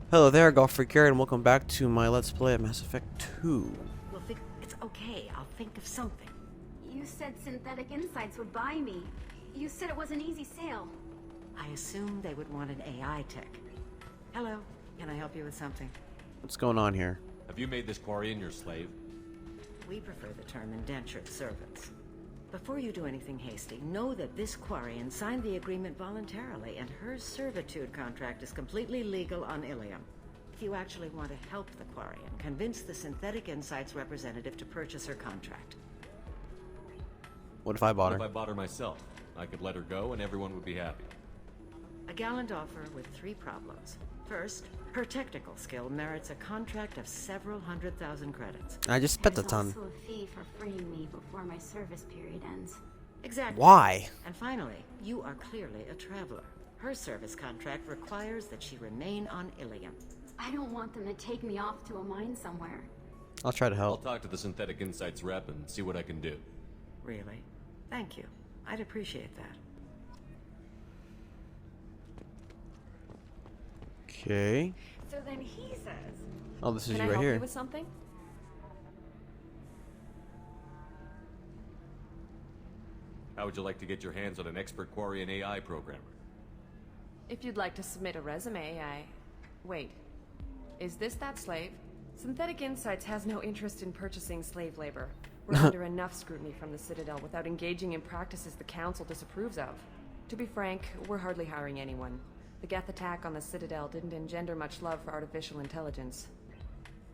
Hello there, Golf Freak here, and welcome back to my Let's Play of Mass Effect 2. It's okay. I'll think of something. You said Synthetic Insights would buy me. You said it was an easy sale. I assumed they would want an AI tech. Hello. Can I help you with something? What's going on here? Have you made this Quarian your slave? We prefer the term indentured servants. Before you do anything hasty, know that this Quarian signed the agreement voluntarily, and her servitude contract is completely legal on Illium. If you actually want to help the Quarian, convince the Synthetic Insights representative to purchase her contract. What if I bought If her? I bought her myself, I could let her go and everyone would be happy. A gallant offer with 3 problems. First, her technical skill merits a contract of several 100,000 credits. I just spent a There's ton. also a fee for freeing me before my service period ends. Exactly. Why? And finally, you are clearly a traveler. Her service contract requires that she remain on Illium. I don't want them to take me off to a mine somewhere. I'll try to I'll help. talk to the Synthetic Insights rep and see what I can do. Really? Thank you. I'd appreciate that. Okay. So then he says, Oh, this is Can you I right help here. you with something? How would you like to get your hands on an expert Quarian AI programmer? If you'd like to submit a resume, Wait. Is this that slave? Synthetic Insights has no interest in purchasing slave labor. We're under enough scrutiny from the Citadel without engaging in practices the Council disapproves of. To be frank, we're hardly hiring anyone. The Geth attack on the Citadel didn't engender much love for artificial intelligence.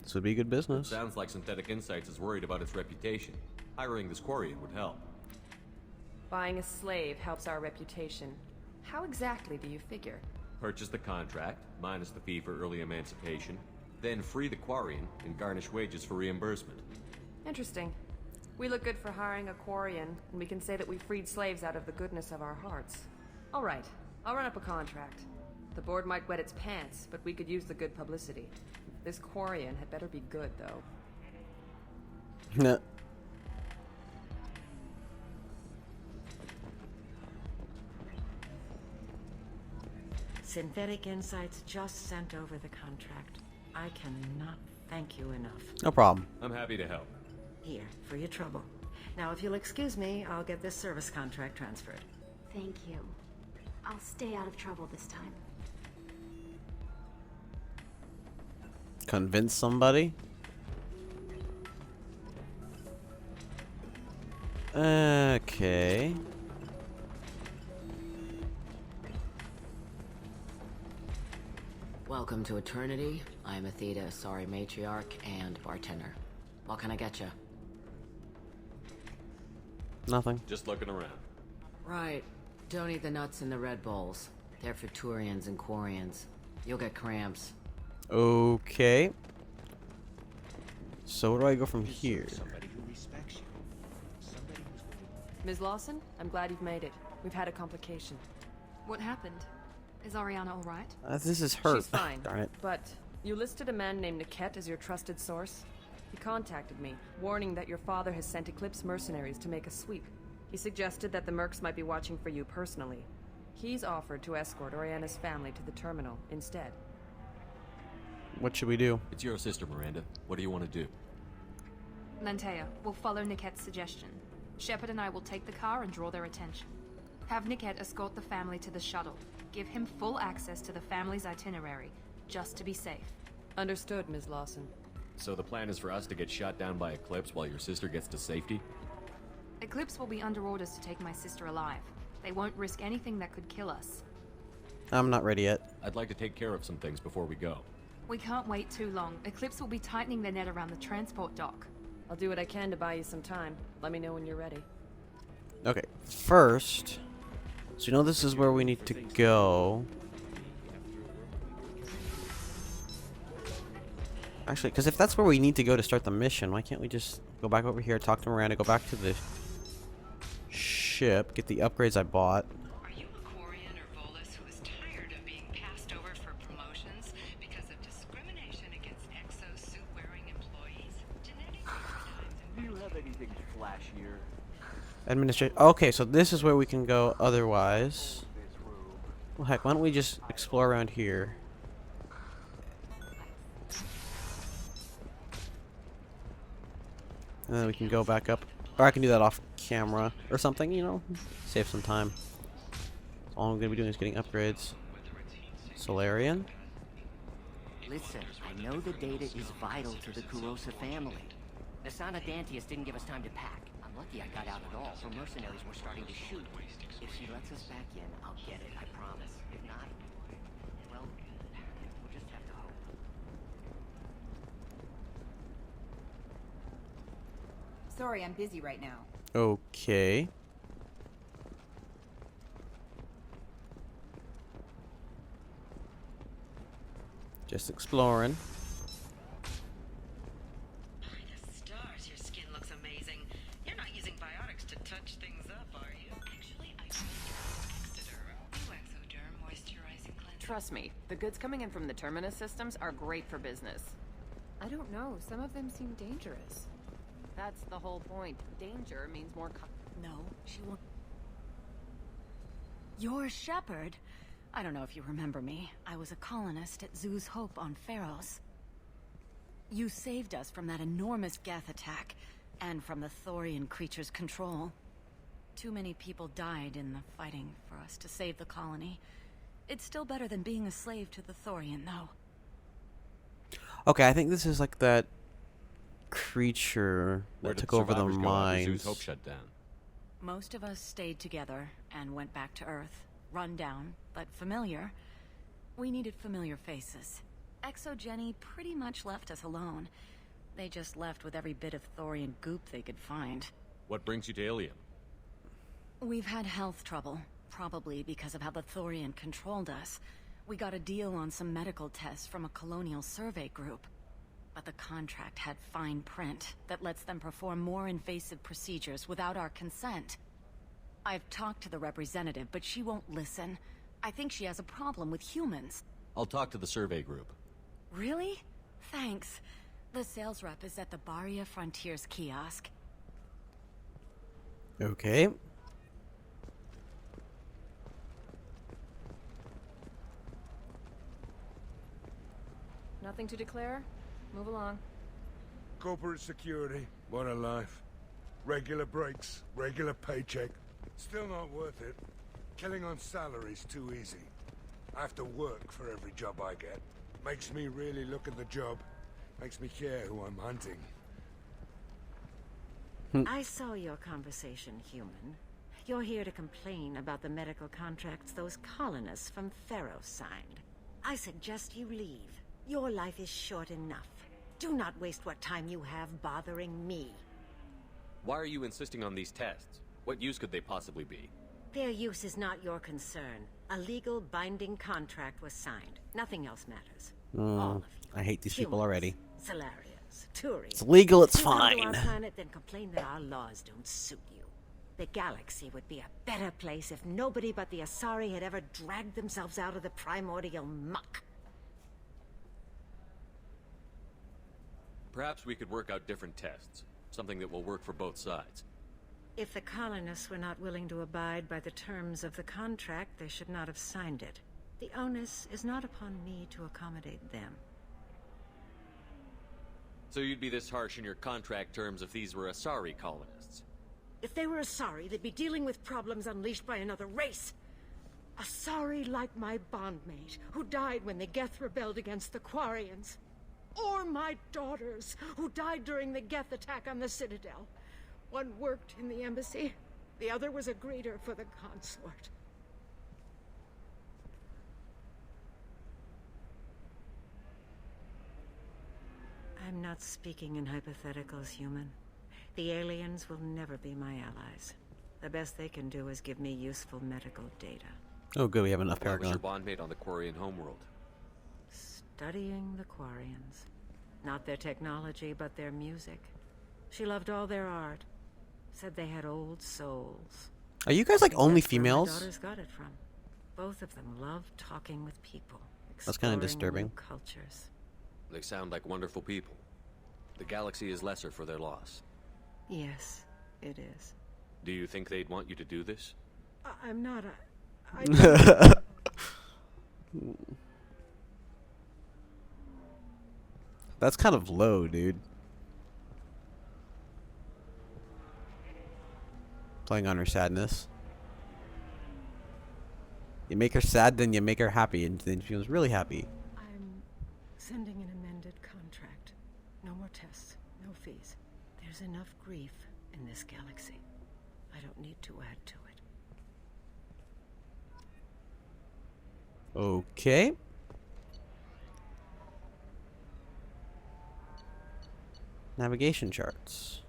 This would be good business. Sounds like Synthetic Insights is worried about its reputation. Hiring this Quarian would help. Buying a slave helps our reputation. How exactly do you figure? Purchase the contract, minus the fee for early emancipation, then free the Quarian and garnish wages for reimbursement. Interesting. We look good for hiring a Quarian, and we can say that we freed slaves out of the goodness of our hearts. All right, I'll run up a contract. The board might wet its pants, but we could use the good publicity. This Quarian had better be good, though. Nah. Synthetic Insights just sent over the contract. I cannot thank you enough. No problem. I'm happy to help. Here, for your trouble. Now, if you'll excuse me, I'll get this service contract transferred. thank you. I'll stay out of trouble this time. Convince somebody? Okay. Welcome to Eternity. I am Athena, sorry matriarch and bartender. What can I get you? Nothing. Just looking around. Right. Don't eat the nuts in the Red Bulls. They're for Turians and Quarians. You'll get cramps. Okay. So where do I go from here? Somebody who respects you. Somebody who's going to... Ms. Lawson, I'm glad you've made it. We've had a complication. What happened? Is Ariana all right? This is her. She's fine. Darn it. But you listed a man named Niket as your trusted source. He contacted me, warning that your father has sent Eclipse mercenaries to make a sweep. He suggested that the Mercs might be watching for you personally. He's offered to escort Oriana's family to the terminal instead. What should we do? It's your sister, Miranda. What do you want to do? Lantea, we'll follow Niket's suggestion. Shepard and I will take the car and draw their attention. Have Niket escort the family to the shuttle. Give him full access to the family's itinerary, just to be safe. Understood, Ms. Lawson. So the plan is for us to get shot down by Eclipse while your sister gets to safety? Eclipse will be under orders to take my sister alive. They won't risk anything that could kill us. I'm not ready yet. I'd like to take care of some things before we go. We can't wait too long. Eclipse will be tightening their net around the transport dock. I'll do what I can to buy you some time. Let me know when you're ready. Okay. First, so you know this is where we need to go. Actually, because if that's where we need to go to start the mission, why can't we just go back over here, talk to Miranda, go back to the ship, get the upgrades I bought? Are you a Quarian or Volus who is tired of being passed over for promotions because of discrimination against exo-suit-wearing employees? Genetic paradigms Do you have anything flashier? Administration. Okay, so this is where we can go otherwise. Well, heck, why don't we just explore around here? And then we can go back up. Or I can do that off camera or something, you know? Save some time. All I'm going to be doing is getting upgrades. Solarian. Listen, I know the data is vital to the Kurosa family. The Sana Dantius didn't give us time to pack. I'm lucky I got out at all, for mercenaries were starting to shoot. If she lets us back in, I'll get it, I promise. If not, well, we'll just have to hope. Sorry, I'm busy right now. Okay. Just exploring. By the stars, your skin looks amazing. You're not using biotics to touch things up, are you? Actually, I use Exoderm. New Exoderm moisturizing cleanser. Trust me, the goods coming in from the Terminus systems are great for business. I don't know, some of them seem dangerous. That's the whole point. Danger means more No, she won't. You're Shepard. I don't know if you remember me. I was a colonist at Zoo's Hope on Pharos. You saved us from that enormous Geth attack, and from the Thorian creature's control. Too many people died in the fighting for us to save the colony. It's still better than being a slave to the Thorian, though. Okay, I think this is like that creature Where that did took over the survivors go after mines. Zeus Hope shut down? Most of us stayed together and went back to Earth. Run down, but familiar. We needed familiar faces. Exogeny pretty much left us alone. They just left with every bit of Thorian goop they could find. What brings you to Illium? We've had health trouble, probably because of how the Thorian controlled us. We got a deal on some medical tests from a colonial survey group. But the contract had fine print that lets them perform more invasive procedures without our consent. I've talked to the representative, but she won't listen. I think she has a problem with humans. I'll talk to the survey group. Really? Thanks. The sales rep is at the Baria Frontiers kiosk. Okay. Nothing to declare? Move along. Corporate security, what a life. Regular breaks, regular paycheck. Still not worth it. Killing on salary's too easy. I have to work for every job I get. Makes me really look at the job. Makes me care who I'm hunting. I saw your conversation, human. You're here to complain about the medical contracts those colonists from Pharos signed. I suggest you leave. Your life is short enough. Do not waste what time you have bothering me. Why are you insisting on these tests? What use could they possibly be? Their use is not your concern. A legal binding contract was signed. Nothing else matters. All of you. I hate these people already. Solarians, Turians. It's legal, it's You come to fine. our planet, then complain that our laws don't suit you. The galaxy would be a better place if nobody but the Asari had ever dragged themselves out of the primordial muck. Perhaps we could work out different tests. Something that will work for both sides. If the colonists were not willing to abide by the terms of the contract, they should not have signed it. The onus is not upon me to accommodate them. So you'd be this harsh in your contract terms if these were Asari colonists? If they were Asari, they'd be dealing with problems unleashed by another race. Asari like my bondmate, who died when the Geth rebelled against the Quarians. Or my daughters, who died during the Geth attack on the Citadel. One worked in the embassy, the other was a greeter for the consort. I'm not speaking in hypotheticals, human. The aliens will never be my allies. The best they can do is give me useful medical data. Oh, good, we have enough Why was your Paragon. bondmate on the Quarian homeworld? Studying the Quarians. Not their technology, but their music. She loved all their art. Said they had old souls. Are you guys like only That's where my females? daughters got it from. Both of them loved talking with people. That's kind of exploring disturbing. new cultures. They sound like wonderful people. The galaxy is lesser for their loss. Yes, it is. Do you think they'd want you to do this? I'm not a... That's kind of low, dude. playing on her sadness. You make her sad, then you make her happy, and then she was really happy. I'm sending an amended contract. No more tests, no fees. There's enough grief in this galaxy. I don't need to add to it. Okay. Navigation charts.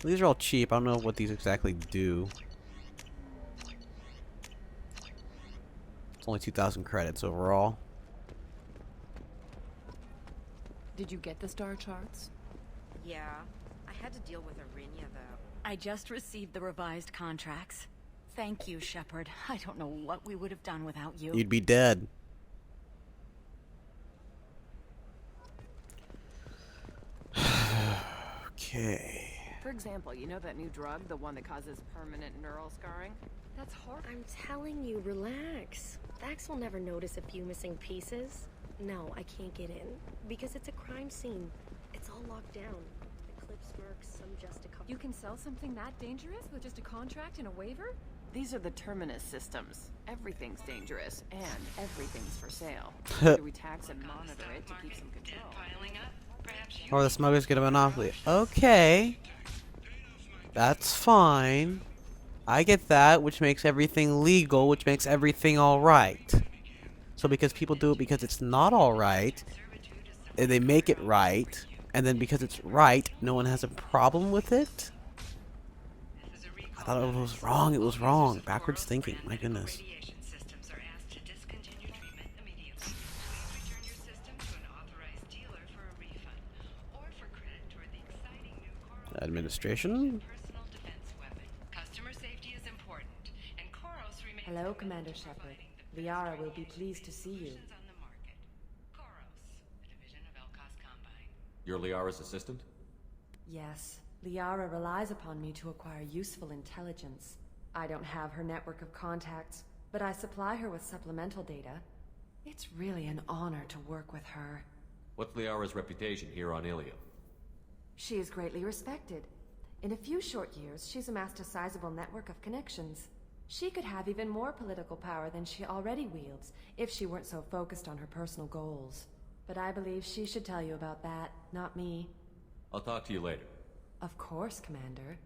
These are all cheap. I don't know what these exactly do. It's only 2,000 credits overall. Did you get the star charts? Yeah. I had to deal with Arinia, though. I just received the revised contracts. Thank you, Shepard. I don't know what we would have done without you. You'd be dead. Okay. For example, you know that new drug, the one that causes permanent neural scarring? That's horrible. I'm telling you, relax. Vax will never notice a few missing pieces. No, I can't get in. Because it's a crime scene. It's all locked down. Eclipse marks, some just a couple... You can sell something that dangerous with just a contract and a waiver? These are the Terminus systems. Everything's dangerous, and everything's for sale. Do we tax and monitor it to keep some control? Or the smugglers get a monopoly. Okay. That's fine. I get that, which makes everything legal, which makes everything alright. So because people do it because it's not alright, and they make it right, and then because it's right, no one has a problem with it? I thought it was wrong, it was wrong. Backwards thinking, my goodness. Administration? Hello, Commander Shepard. Liara will be pleased to see you. You're Liara's assistant? Yes. Liara relies upon me to acquire useful intelligence. I don't have her network of contacts, but I supply her with supplemental data. It's really an honor to work with her. What's Liara's reputation here on Illium? She is greatly respected. In a few short years, she's amassed a sizable network of connections. She could have even more political power than she already wields if she weren't so focused on her personal goals. But I believe she should tell you about that, not me. I'll talk to you later. Of course, Commander.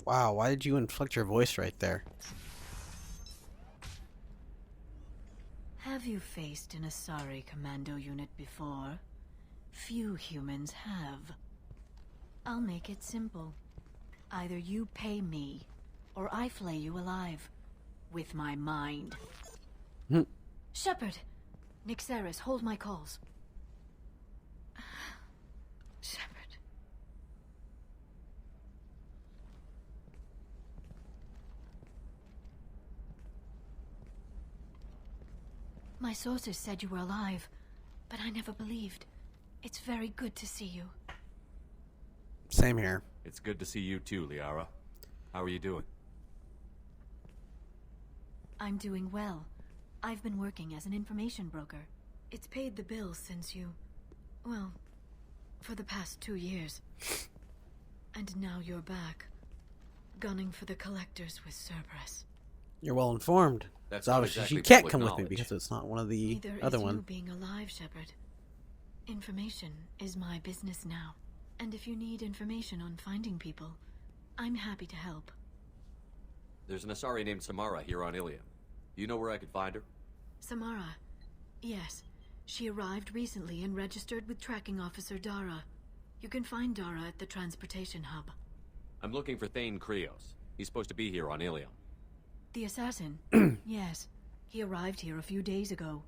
Wow, why did you inflect your voice right there? Have you faced an Asari commando unit before? Few humans have. I'll make it simple. Either you pay me, or I flay you alive. With my mind. Shepard! Nixeris, hold my calls. Shepard. My sources said you were alive, but I never believed. It's very good to see you. Same here. It's good to see you too, Liara. How are you doing? I'm doing well. I've been working as an information broker. It's paid the bills since you... well, for the past 2 years. And now you're back, gunning for the collectors with Cerberus. You're well informed. That's so obviously exactly she can't public come with me knowledge. because it's not one of the Neither other is one. you being alive, Shepard. Information is my business now. And if you need information on finding people, I'm happy to help. There's an Asari named Samara here on Illium. Do you know where I could find her? Samara. Yes. She arrived recently and registered with Tracking Officer Dara. You can find Dara at the transportation hub. I'm looking for Thane Krios. He's supposed to be here on Illium. The assassin? Yes. He arrived here a few days ago.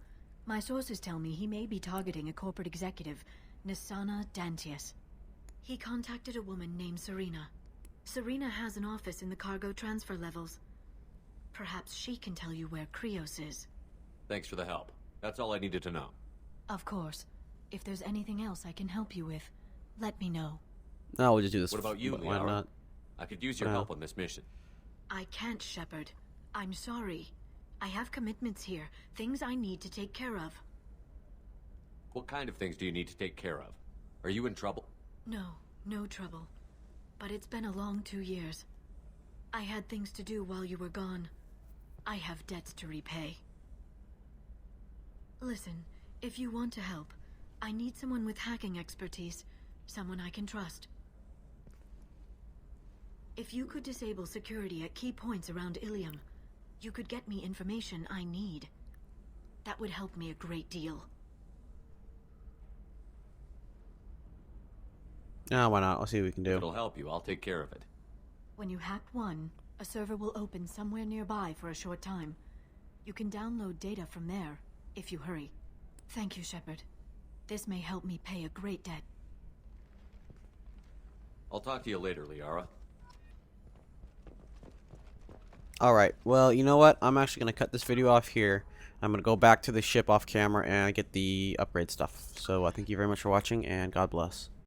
My sources tell me he may be targeting a corporate executive, Nasana Dantius. He contacted a woman named Serena. Serena has an office in the cargo transfer levels. Perhaps she can tell you where Krios is. Thanks for the help. That's all I needed to know. Of course. If there's anything else I can help you with, let me know. No, we'll just do this. What about you, Why Liara? not? I could use your help on this mission. I can't, Shepard. I'm sorry. I have commitments here, things I need to take care of. What kind of things do you need to take care of? Are you in trouble? No, no trouble. but it's been a long 2 years. I had things to do while you were gone. I have debts to repay. Listen, if you want to help, I need someone with hacking expertise, someone I can trust. If you could disable security at key points around Illium, you could get me information I need. That would help me a great deal. Ah, why not? I'll see what we can If do. it'll help you, I'll take care of it. When you hack one, a server will open somewhere nearby for a short time. You can download data from there, if you hurry. Thank you, Shepard. This may help me pay a great debt. I'll talk to you later, Liara. Alright, well, you know what? I'm actually going to cut this video off here. I'm going to go back to the ship off camera and get the upgrade stuff. So, thank you very much for watching, and God bless.